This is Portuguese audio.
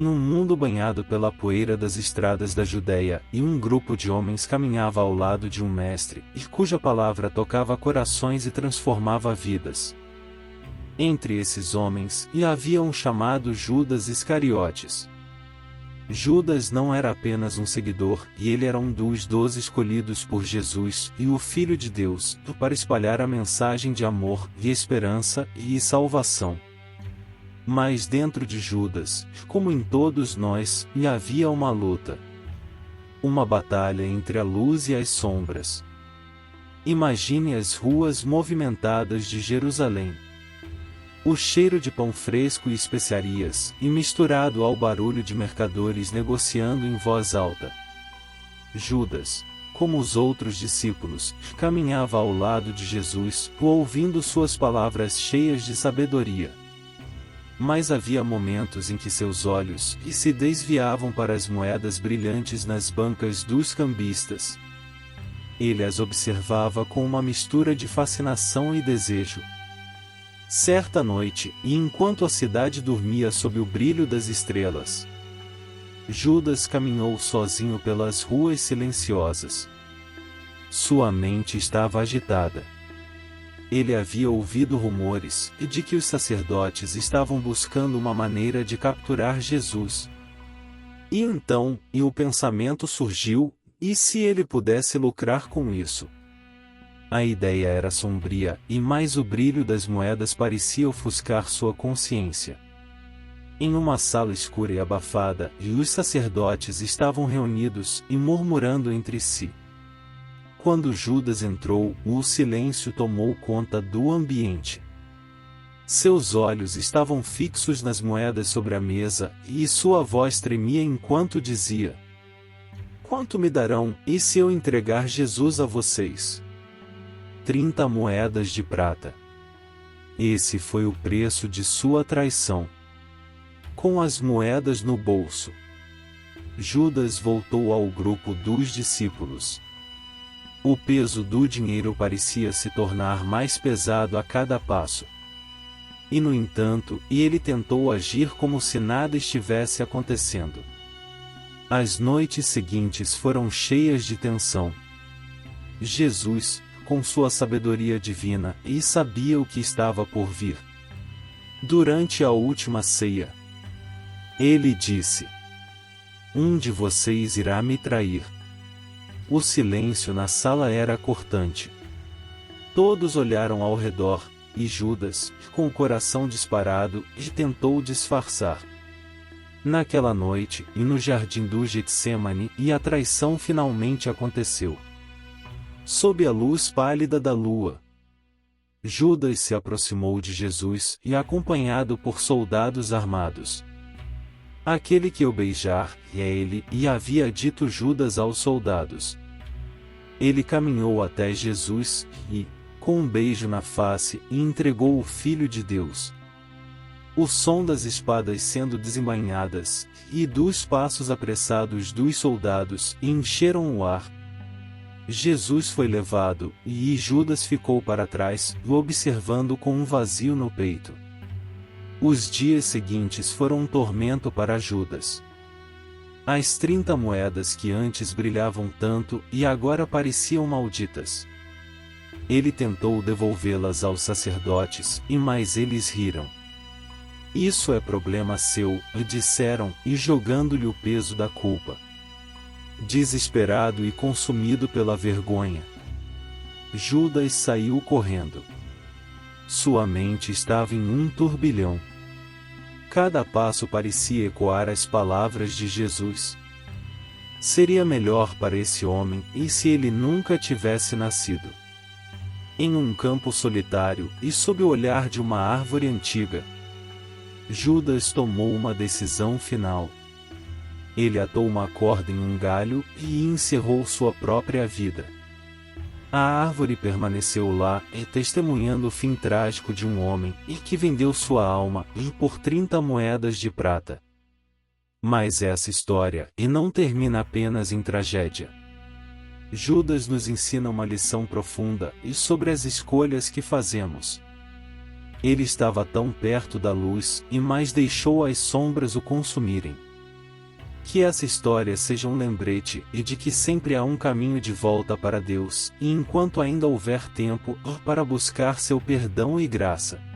Num mundo banhado pela poeira das estradas da Judéia, e um grupo de homens caminhava ao lado de um mestre, e cuja palavra tocava corações e transformava vidas. Entre esses homens, havia um chamado Judas Iscariotes. Judas não era apenas um seguidor, e ele era um dos 12 escolhidos por Jesus, e o Filho de Deus, para espalhar a mensagem de amor, e esperança, e salvação. Mas dentro de Judas, como em todos nós, havia uma luta. Uma batalha entre a luz e as sombras. Imagine as ruas movimentadas de Jerusalém. O cheiro de pão fresco e especiarias, e misturado ao barulho de mercadores negociando em voz alta. Judas, como os outros discípulos, caminhava ao lado de Jesus, ouvindo suas palavras cheias de sabedoria. Mas havia momentos em que seus olhos se desviavam para as moedas brilhantes nas bancas dos cambistas. Ele as observava com uma mistura de fascinação e desejo. Certa noite, e enquanto a cidade dormia sob o brilho das estrelas, Judas caminhou sozinho pelas ruas silenciosas. Sua mente estava agitada. Ele havia ouvido rumores de que os sacerdotes estavam buscando uma maneira de capturar Jesus. E então, o pensamento surgiu, e se ele pudesse lucrar com isso? A ideia era sombria, e mais o brilho das moedas parecia ofuscar sua consciência. Em uma sala escura e abafada, os sacerdotes estavam reunidos e murmurando entre si. Quando Judas entrou, o silêncio tomou conta do ambiente. Seus olhos estavam fixos nas moedas sobre a mesa, e sua voz tremia enquanto dizia: "Quanto me darão, e se eu entregar Jesus a vocês?" 30 moedas de prata. Esse foi o preço de sua traição. Com as moedas no bolso, Judas voltou ao grupo dos discípulos. O peso do dinheiro parecia se tornar mais pesado a cada passo. E no entanto, ele tentou agir como se nada estivesse acontecendo. As noites seguintes foram cheias de tensão. Jesus, com sua sabedoria divina, sabia o que estava por vir. Durante a última ceia, ele disse: "Um de vocês irá me trair." O silêncio na sala era cortante. Todos olharam ao redor, e Judas, com o coração disparado, tentou disfarçar. Naquela noite, e no jardim do Getsêmani, a traição finalmente aconteceu. Sob a luz pálida da lua, Judas se aproximou de Jesus, acompanhado por soldados armados. "Aquele que eu beijar, é ele", havia dito Judas aos soldados. Ele caminhou até Jesus, e, com um beijo na face, entregou o Filho de Deus. O som das espadas sendo desembainhadas, e dos passos apressados dos soldados, encheram o ar. Jesus foi levado, e Judas ficou para trás, observando com um vazio no peito. Os dias seguintes foram um tormento para Judas. As 30 moedas que antes brilhavam tanto, agora pareciam malditas. Ele tentou devolvê-las aos sacerdotes, mas eles riram. "Isso é problema seu", disseram, jogando-lhe o peso da culpa. Desesperado e consumido pela vergonha, Judas saiu correndo. Sua mente estava em um turbilhão. Cada passo parecia ecoar as palavras de Jesus. Seria melhor para esse homem, se ele nunca tivesse nascido. Em um campo solitário, e sob o olhar de uma árvore antiga, Judas tomou uma decisão final. Ele atou uma corda em um galho, e encerrou sua própria vida. A árvore permaneceu lá, testemunhando o fim trágico de um homem, que vendeu sua alma, por 30 moedas de prata. Mas essa história, não termina apenas em tragédia. Judas nos ensina uma lição profunda, sobre as escolhas que fazemos. Ele estava tão perto da luz, mas deixou as sombras o consumirem. Que essa história seja um lembrete e de que sempre há um caminho de volta para Deus, e enquanto ainda houver tempo, para buscar seu perdão e graça.